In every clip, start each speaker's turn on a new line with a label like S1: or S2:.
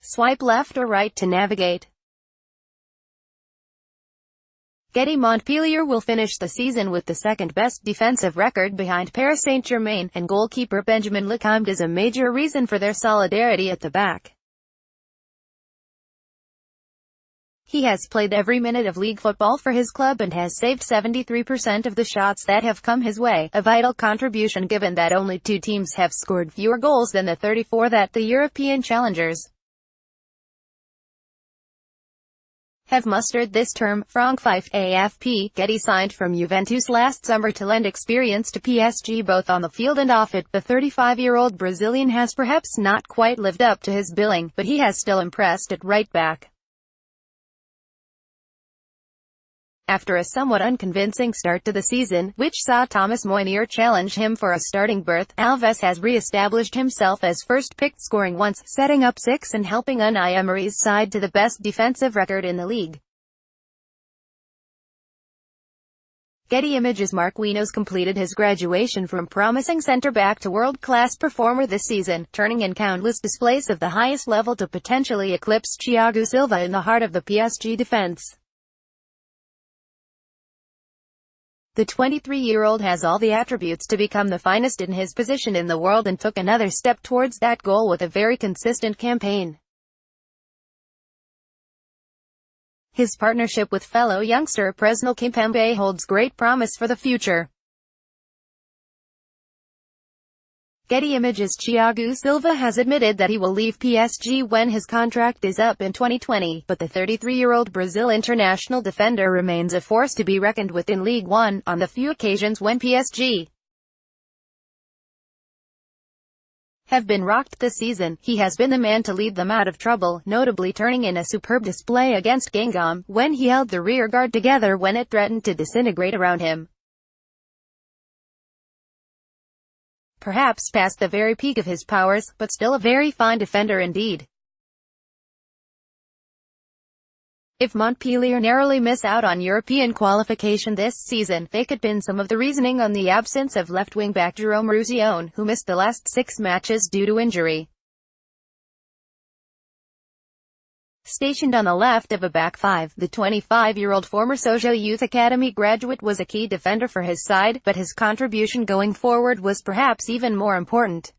S1: Swipe left or right to navigate. Getty Montpellier will finish the season with the second-best defensive record behind Paris Saint-Germain, and goalkeeper Benjamin Lecomte is a major reason for their solidarity at the back. He has played every minute of league football for his club and has saved 73% of the shots that have come his way, a vital contribution given that only two teams have scored fewer goals than the 34 that the European challengers have mustered this term. Frank Fife, AFP. Getty signed from Juventus last summer to lend experience to PSG both on the field and off it. The 35-year-old Brazilian has perhaps not quite lived up to his billing, but he has still impressed at right back. After a somewhat unconvincing start to the season, which saw Thomas Meunier challenge him for a starting berth, Alves has re-established himself as first-picked, scoring once, setting up 6 and helping Unai Emery's side to the best defensive record in the league. Getty Images. Marquinhos completed his graduation from promising centre-back to world-class performer this season, turning in countless displays of the highest level to potentially eclipse Thiago Silva in the heart of the PSG defence. The 23-year-old has all the attributes to become the finest in his position in the world and took another step towards that goal with a very consistent campaign. His partnership with fellow youngster Presnel Kimpembe holds great promise for the future. Getty Images. Thiago Silva has admitted that he will leave PSG when his contract is up in 2020, but the 33-year-old Brazil international defender remains a force to be reckoned with in Ligue 1. On the few occasions when PSG have been rocked this season, he has been the man to lead them out of trouble, notably turning in a superb display against Guingamp, when he held the rearguard together when it threatened to disintegrate around him. Perhaps past the very peak of his powers, but still a very fine defender indeed. If Montpellier narrowly miss out on European qualification this season, they could pin some of the reasoning on the absence of left wing-back Jerome Roussillon, who missed the last 6 matches due to injury. Stationed on the left of a back 5, the 25-year-old former Sojo Youth Academy graduate was a key defender for his side, but his contribution going forward was perhaps even more important.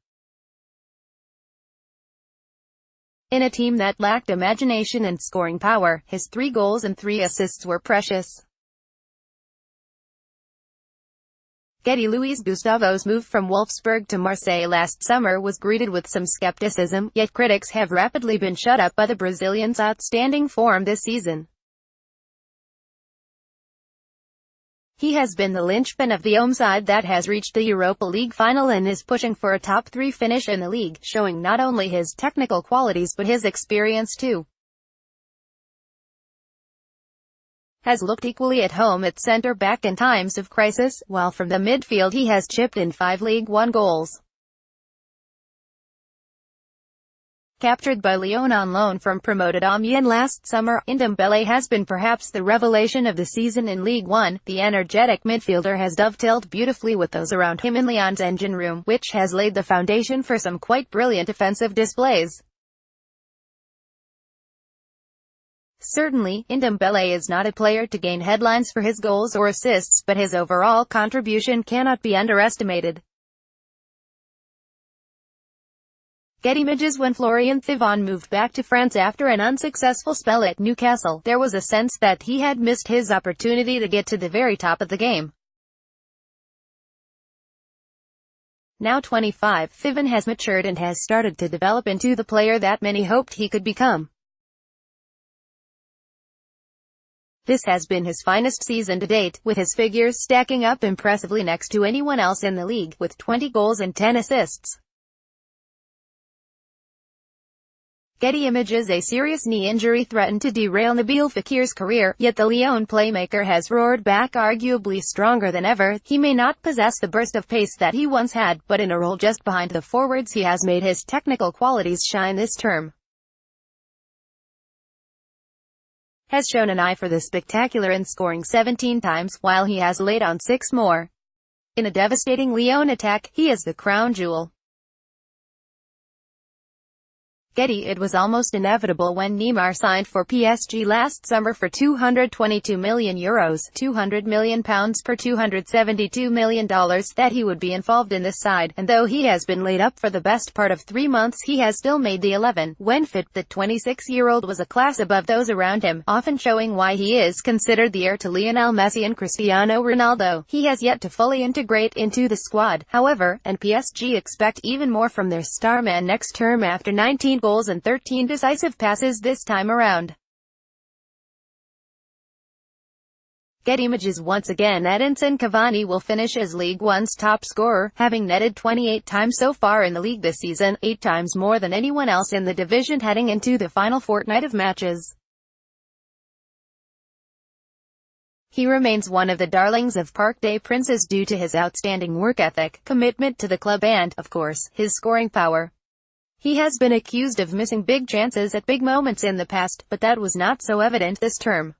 S1: In a team that lacked imagination and scoring power, his 3 goals and 3 assists were precious. Getty. Luis Gustavo's move from Wolfsburg to Marseille last summer was greeted with some skepticism, yet critics have rapidly been shut up by the Brazilian's outstanding form this season. He has been the linchpin of the home side that has reached the Europa League final and is pushing for a top 3 finish in the league, showing not only his technical qualities but his experience too. Has looked equally at home at centre-back in times of crisis, while from the midfield he has chipped in 5 League One goals. Captured by Lyon on loan from promoted Amiens last summer, Ndombele has been perhaps the revelation of the season in Ligue 1. The energetic midfielder has dovetailed beautifully with those around him in Lyon's engine room, which has laid the foundation for some quite brilliant offensive displays. Certainly, Ndombele is not a player to gain headlines for his goals or assists, but his overall contribution cannot be underestimated. Getty Images. When Florian Thauvin moved back to France after an unsuccessful spell at Newcastle, there was a sense that he had missed his opportunity to get to the very top of the game. Now 25, Thauvin has matured and has started to develop into the player that many hoped he could become. This has been his finest season to date, with his figures stacking up impressively next to anyone else in the league, with 20 goals and 10 assists. Getty Images. A serious knee injury threatened to derail Nabil Fekir's career, yet the Lyon playmaker has roared back arguably stronger than ever. He may not possess the burst of pace that he once had, but in a role just behind the forwards he has made his technical qualities shine this term. Has shown an eye for the spectacular in scoring 17 times, while he has laid on 6 more. In a devastating Lyon attack, he is the crown jewel. Getty. It was almost inevitable when Neymar signed for PSG last summer for €222 million, £200 million per $272 million, that he would be involved in this side, and though he has been laid up for the best part of 3 months, he has still made the 11. When fit, the 26-year-old was a class above those around him, often showing why he is considered the heir to Lionel Messi and Cristiano Ronaldo. He has yet to fully integrate into the squad, however, and PSG expect even more from their star man next term after 19 goals and 13 decisive passes this time around. Getty Images. Once again, Edinson Cavani will finish as League One's top scorer, having netted 28 times so far in the league this season, 8 times more than anyone else in the division heading into the final fortnight of matches. He remains one of the darlings of Parc des Princes due to his outstanding work ethic, commitment to the club and, of course, his scoring power. He has been accused of missing big chances at big moments in the past, but that was not so evident this term.